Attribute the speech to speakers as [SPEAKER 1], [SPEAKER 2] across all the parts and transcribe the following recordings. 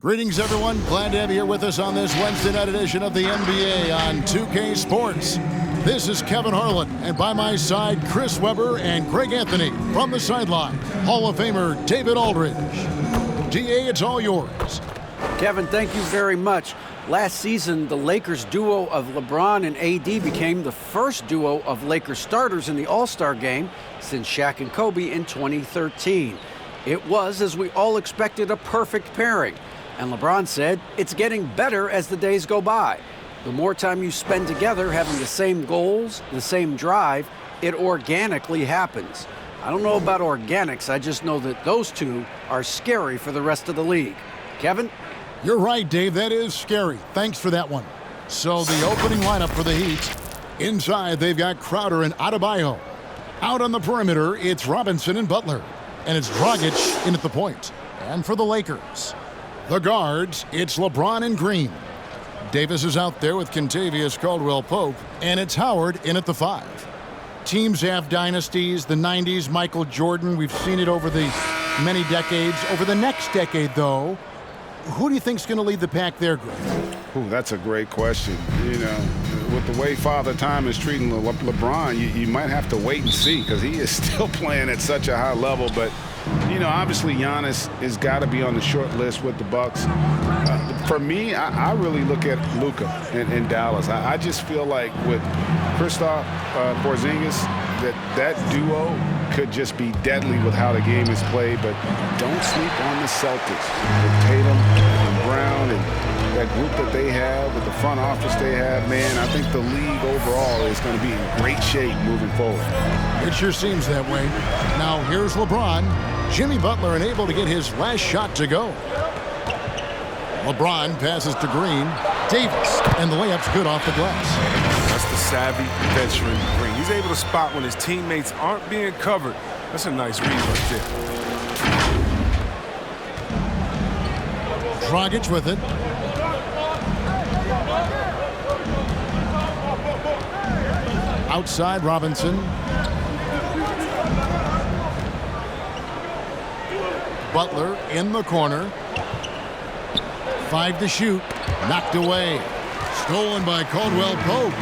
[SPEAKER 1] Greetings, everyone. Glad to have you here with us on this Wednesday night edition of the NBA on 2K Sports. This is Kevin Harlan, and by my side, Chris Webber and Greg Anthony from the sideline. Hall of Famer David Aldridge. DA, it's all yours.
[SPEAKER 2] Kevin, thank you very much. Last season, the Lakers duo of LeBron and AD became the first duo of Lakers starters in the All-Star game since Shaq and Kobe in 2013. It was, as we all expected, a perfect pairing. And LeBron said, it's getting better as the days go by. The more time you spend together having the same goals, the same drive, it organically happens. I don't know about organics, I just know that those two are scary for the rest of the league. Kevin?
[SPEAKER 1] You're right, Dave. That is scary. Thanks for that one. So the opening lineup for the Heat. Inside, they've got Crowder and Adebayo. Out on the perimeter, it's Robinson and Butler. And it's Dragic in at the point. And for the Lakers, the guards, it's LeBron and Green. Davis is out there with Kentavious Caldwell-Pope, and it's Howard in at the 5. Teams have dynasties, the 90s, Michael Jordan. We've seen it over the many decades. Over the next decade, though, who do you think's going to lead the pack there, Greg?
[SPEAKER 3] Ooh, that's a great question. You know, with the way Father Time is treating LeBron, you might have to wait and see because he is still playing at such a high level. But you know, obviously Giannis has got to be on the short list with the Bucks. For me, I really look at Luka in Dallas. I just feel like with Kristaps Porzingis, that duo could just be deadly with how the game is played. But don't sleep on the Celtics with Tatum and Brown and that group that they have, with the front office they have. Man, I think the league overall is going to be in great shape moving forward.
[SPEAKER 1] It sure seems that way. Now here's LeBron. Jimmy Butler unable to get his last shot to go. LeBron passes to Green. Davis, and the layup's good off the glass.
[SPEAKER 4] That's the savvy veteran Green. He's able to spot when his teammates aren't being covered. That's a nice read right there.
[SPEAKER 1] Dragic with it. Outside, Robinson. Butler in the corner. 5 to shoot. Knocked away. Stolen by Caldwell-Pope.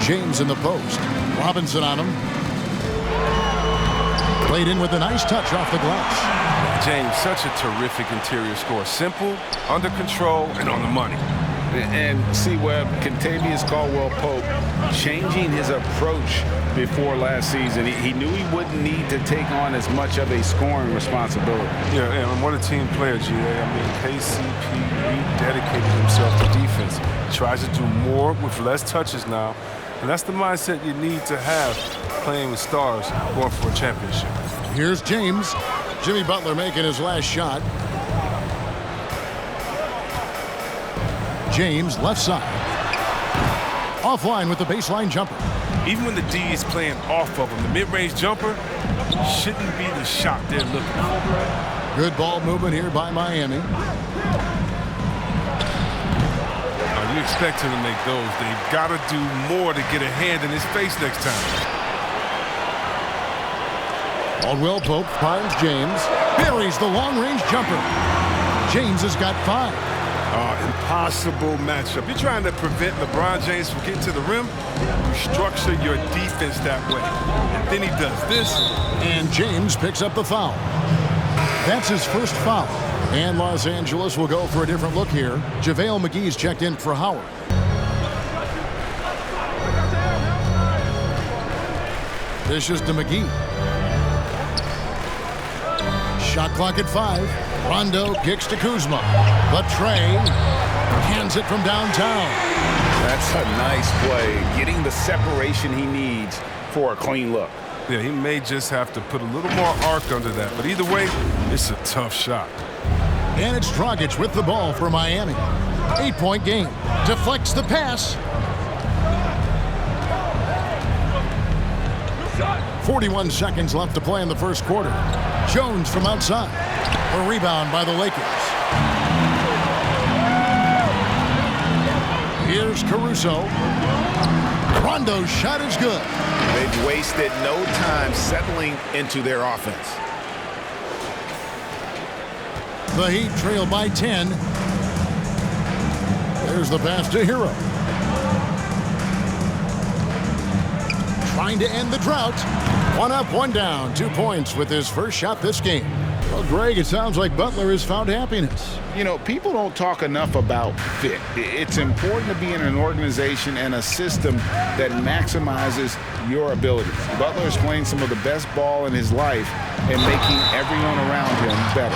[SPEAKER 1] James in the post. Robinson on him. Played in with a nice touch off the glass.
[SPEAKER 4] James, such a terrific interior score. Simple, under control, and on the money.
[SPEAKER 3] And see, Webb, Kentavious Caldwell-Pope changing his approach before last season. He knew he wouldn't need to take on as much of a scoring responsibility.
[SPEAKER 4] Yeah, and what a team player, GA. I mean, KCP rededicated himself to defense. He tries to do more with less touches now, and that's the mindset you need to have playing with stars going for a championship.
[SPEAKER 1] Here's James. Jimmy Butler making his last shot. James, left side. Offline with the baseline jumper.
[SPEAKER 4] Even when the D is playing off of him, the mid-range jumper shouldn't be the shot they're looking for.
[SPEAKER 1] Good ball movement here by Miami.
[SPEAKER 4] You expect him to make those. They've got to do more to get a hand in his face next time.
[SPEAKER 1] Caldwell-Pope finds James. Buries the long-range jumper. James has got 5.
[SPEAKER 4] Impossible matchup. You're trying to prevent LeBron James from getting to the rim. You structure your defense that way. And then he does this.
[SPEAKER 1] And James picks up the foul. That's his first foul. And Los Angeles will go for a different look here. JaVale McGee's checked in for Howard. Dishes to McGee. Shot clock at 5. Rondo kicks to Kuzma. But Trey hands it from downtown.
[SPEAKER 3] That's a nice play, getting the separation he needs for a clean look.
[SPEAKER 4] Yeah, he may just have to put a little more arc under that, but either way, it's a tough shot.
[SPEAKER 1] And it's Dragic with the ball for Miami. 8-point game. Deflects the pass. 41 seconds left to play in the first quarter. Jones from outside. A rebound by the Lakers. Here's Caruso. Rondo's shot is good.
[SPEAKER 3] They've wasted no time settling into their offense.
[SPEAKER 1] The Heat trail by 10. There's the pass to Hero. Trying to end the drought. 1 up, 1 down. 2 points with his first shot this game. Well, Greg, it sounds like Butler has found happiness.
[SPEAKER 3] You know, people don't talk enough about fit. It's important to be in an organization and a system that maximizes your abilities. Butler is playing some of the best ball in his life and making everyone around him better.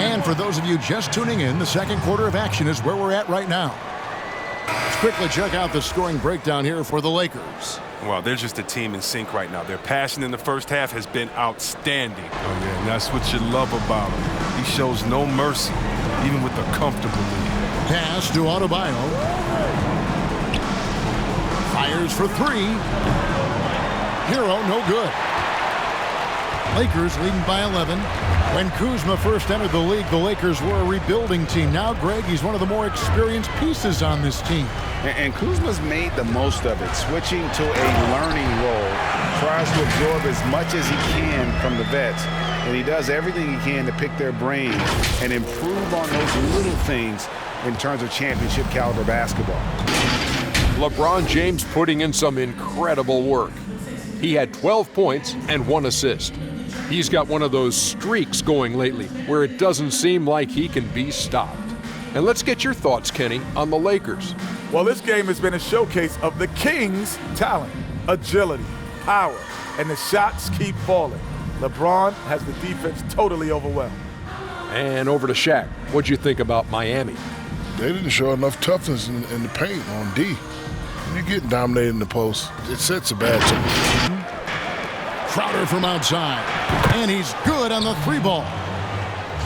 [SPEAKER 1] And for those of you just tuning in, the second quarter of action is where we're at right now. Let's quickly check out the scoring breakdown here for the Lakers.
[SPEAKER 4] Well, they're just a team in sync right now. Their passion in the first half has been outstanding. Oh, yeah, and that's what you love about him. He shows no mercy, even with a comfortable lead.
[SPEAKER 1] Pass to Adebayo. Fires for 3. Hero, no good. Lakers leading by 11. When Kuzma first entered the league, the Lakers were a rebuilding team. Now, Greg, he's one of the more experienced pieces on this team.
[SPEAKER 3] And Kuzma's made the most of it, switching to a learning role. Tries to absorb as much as he can from the vets. And he does everything he can to pick their brain and improve on those little things in terms of championship caliber basketball.
[SPEAKER 5] LeBron James putting in some incredible work. He had 12 points and 1 assist. He's got one of those streaks going lately where it doesn't seem like he can be stopped. And let's get your thoughts, Kenny, on the Lakers.
[SPEAKER 6] Well, this game has been a showcase of the Kings' talent, agility, power, and the shots keep falling. LeBron has the defense totally overwhelmed.
[SPEAKER 5] And over to Shaq. What'd you think about Miami?
[SPEAKER 7] They didn't show enough toughness in the paint on D. You're getting dominated in the post. It sets a bad tone.
[SPEAKER 1] Crowder from outside. And he's good on the 3-ball.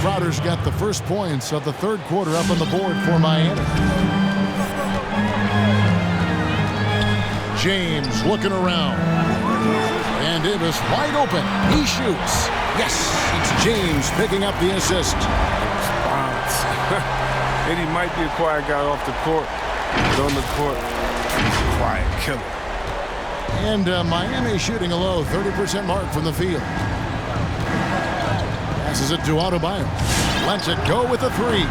[SPEAKER 1] Crowder's got the first points of the third quarter up on the board for Miami. James looking around. And Davis wide open. He shoots. Yes, it's James picking up the assist.
[SPEAKER 4] Eddie might be a quiet guy off the court, but on the court, he's a quiet killer.
[SPEAKER 1] And Miami shooting a low 30% mark from the field. Passes it to Adebayo. Lets it go with a 3.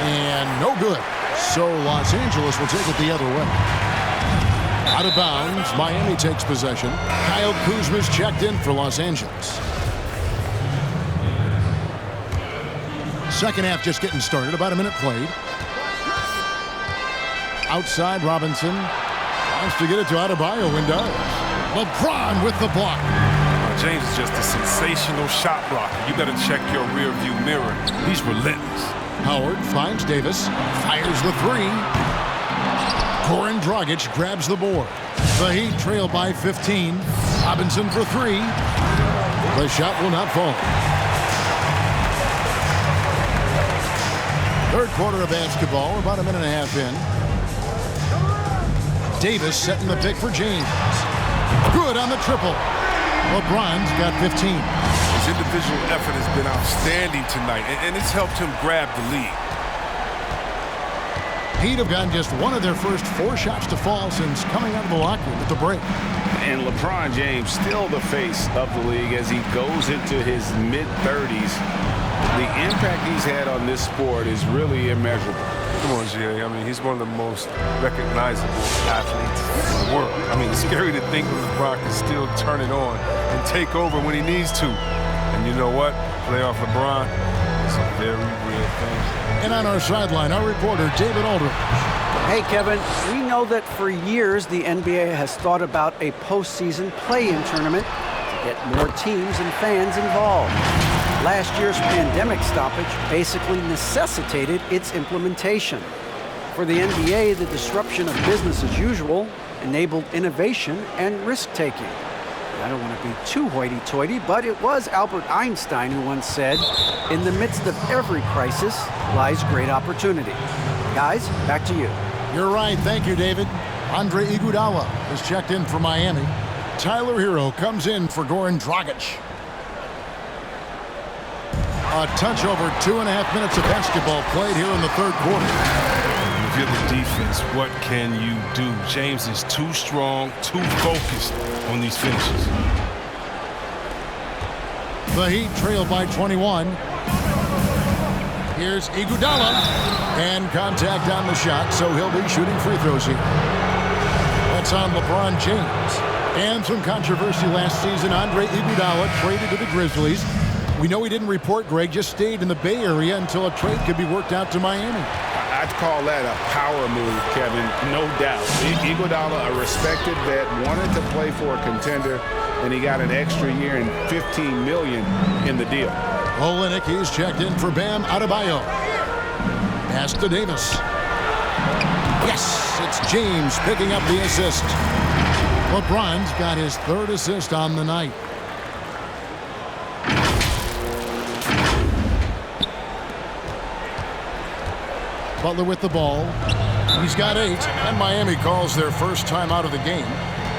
[SPEAKER 1] And no good. So Los Angeles will take it the other way. Out of bounds, Miami takes possession. Kyle Kuzma's checked in for Los Angeles. Second half just getting started, about a minute played. Outside, Robinson wants to get it to Adebayo and does. LeBron with the block.
[SPEAKER 4] James is just a sensational shot blocker. You better check your rear view mirror. He's relentless.
[SPEAKER 1] Howard finds Davis, fires the 3. Goran Dragic grabs the board. The Heat trail by 15. Robinson for 3. The shot will not fall. Third quarter of basketball, about a minute and a half in. Davis setting the pick for James. Good on the triple. LeBron's got 15.
[SPEAKER 4] His individual effort has been outstanding tonight, and it's helped him grab the lead.
[SPEAKER 1] Heat have gotten just one of their first 4 shots to fall since coming out of the locker room at the break.
[SPEAKER 3] And LeBron James still the face of the league as he goes into his mid-30s. The impact he's had on this sport is really immeasurable.
[SPEAKER 4] Come on, G.A. I mean, he's one of the most recognizable athletes in the world. I mean, it's scary to think that LeBron can still turn it on and take over when he needs to. And you know what? Playoff LeBron is a very real thing.
[SPEAKER 1] And on our sideline, our reporter, David Aldridge.
[SPEAKER 2] Hey, Kevin, we know that for years the NBA has thought about a postseason play-in tournament to get more teams and fans involved. Last year's pandemic stoppage basically necessitated its implementation. For the NBA, the disruption of business as usual enabled innovation and risk-taking. I don't want to be too hoity-toity, but it was Albert Einstein who once said, "In the midst of every crisis lies great opportunity." Guys, back to you.
[SPEAKER 1] You're right. Thank you, David. Andre Iguodala is checked in for Miami. Tyler Hero comes in for Goran Dragic. A touch over 2.5 minutes of basketball played here in the third quarter.
[SPEAKER 4] If you're the defense, what can you do? James is too strong, too focused on these finishes.
[SPEAKER 1] The Heat trail by 21. Here's Iguodala. And contact on the shot, so he'll be shooting free throws here. That's on LeBron James. And some controversy last season. Andre Iguodala traded to the Grizzlies. We know he didn't report, Greg, just stayed in the Bay Area until a trade could be worked out to Miami.
[SPEAKER 3] I'd call that a power move, Kevin, no doubt. Iguodala, a respected vet, wanted to play for a contender, and he got an extra year and $15 million in the deal.
[SPEAKER 1] Olynyk, he's checked in for Bam Adebayo. Pass to Davis. Yes, it's James picking up the assist. LeBron's got his third assist on the night. Butler with the ball. He's got 8, and Miami calls their first time out of the game.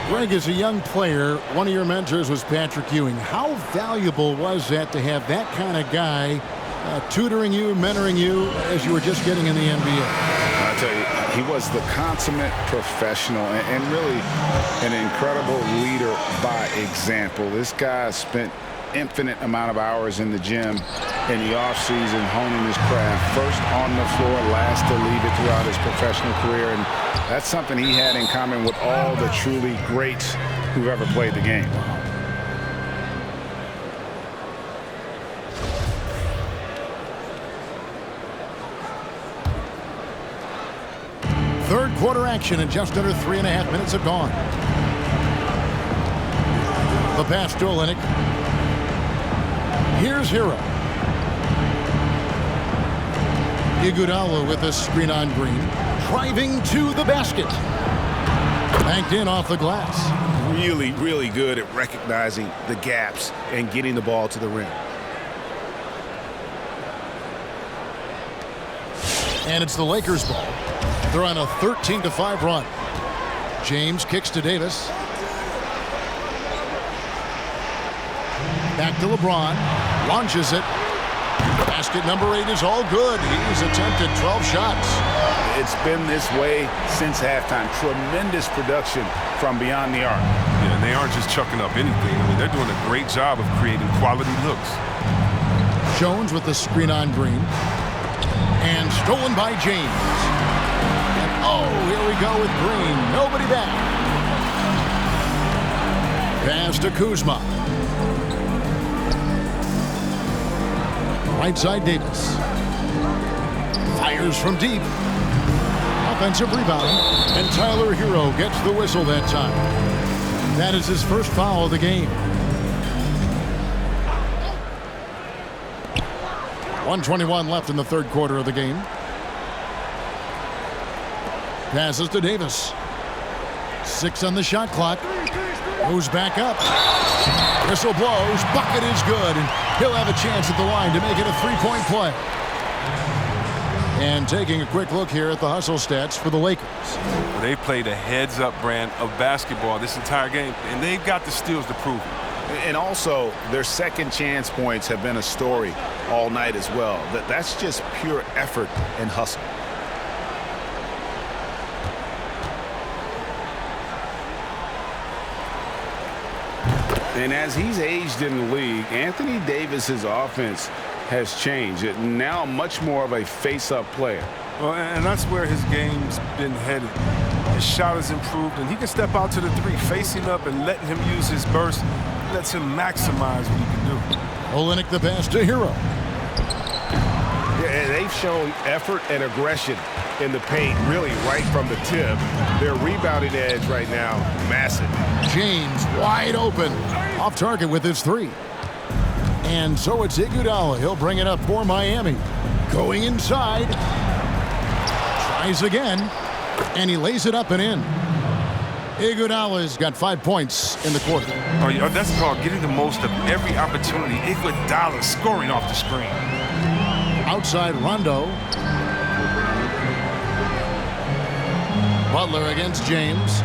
[SPEAKER 1] Greg, as a young player, one of your mentors was Patrick Ewing. How valuable was that to have that kind of guy tutoring you, mentoring you as you were just getting in the NBA?
[SPEAKER 3] I'll tell you, he was the consummate professional and really an incredible leader by example. This guy spent infinite amount of hours in the gym in the offseason honing his craft, first on the floor, last to leave it throughout his professional career, and that's something he had in common with all the truly greats who've ever played the game.
[SPEAKER 1] Third quarter action and just under 3.5 minutes have gone. The pass to Olynyk. Here's Hero. Iguodala with a screen on Green. Driving to the basket. Banked in off the glass.
[SPEAKER 8] Really, really good at recognizing the gaps and getting the ball to the rim.
[SPEAKER 1] And it's the Lakers' ball. They're on a 13-5 run. James kicks to Davis. Back to LeBron. Launches it. Basket number 8 is all good. He's attempted 12 shots.
[SPEAKER 3] It's been this way since halftime. Tremendous production from beyond the arc.
[SPEAKER 4] Yeah, and they aren't just chucking up anything. I mean, they're doing a great job of creating quality looks.
[SPEAKER 1] Jones with the screen on Green. And stolen by James. And oh, here we go with Green. Nobody back. Pass to Kuzma. Right side Davis. Fires from deep. Offensive rebound. And Tyler Hero gets the whistle that time. That is his first foul of the game. 1:21 left in the third quarter of the game. Passes to Davis. 6 on the shot clock. Goes back up. Whistle blows. Bucket is good. And he'll have a chance at the line to make it a 3-point play. And taking a quick look here at the hustle stats for the Lakers.
[SPEAKER 4] They played a heads-up brand of basketball this entire game, and they've got the steals to prove it.
[SPEAKER 8] And also, their second chance points have been a story all night as well. That's just pure effort and hustle.
[SPEAKER 3] And as he's aged in the league, Anthony Davis's offense has changed. Now much more of a face-up player.
[SPEAKER 4] Well, and that's where his game's been headed. His shot has improved, and he can step out to the 3, facing up and letting him use his burst. Lets him maximize what he can do.
[SPEAKER 1] Olynyk the pass to Hero.
[SPEAKER 8] Yeah, they've shown effort and aggression in the paint, really right from the tip. Their rebounding edge right now, massive.
[SPEAKER 1] James wide open. Off target with his 3. And so it's Iguodala. He'll bring it up for Miami. Going inside. Tries again. And he lays it up and in. Iguodala's got 5 points in the quarter.
[SPEAKER 4] Oh, yeah, that's called getting the most of every opportunity. Iguodala scoring off the screen.
[SPEAKER 1] Outside Rondo. Butler against James.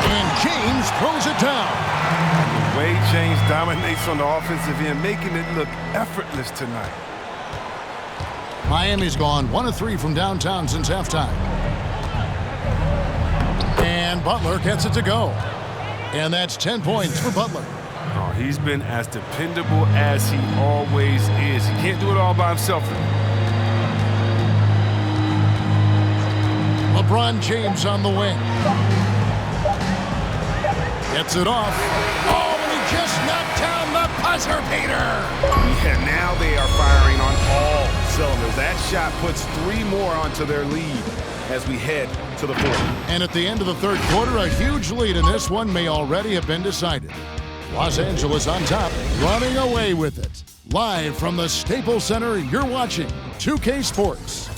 [SPEAKER 1] And James throws it down.
[SPEAKER 4] The way James dominates on the offensive end, making it look effortless tonight.
[SPEAKER 1] Miami's gone 1 of 3 from downtown since halftime. And Butler gets it to go. And that's 10 points for Butler.
[SPEAKER 4] Oh, he's been as dependable as he always is. He can't do it all by himself.
[SPEAKER 1] LeBron James on the wing. Gets it off. Oh, and he just knocked down the buzzer beater.
[SPEAKER 8] Yeah, now they are firing on all cylinders. That shot puts 3 more onto their lead as we head to the fourth.
[SPEAKER 1] And at the end of the third quarter, a huge lead in this one may already have been decided. Los Angeles on top, running away with it. Live from the Staples Center, you're watching 2K Sports.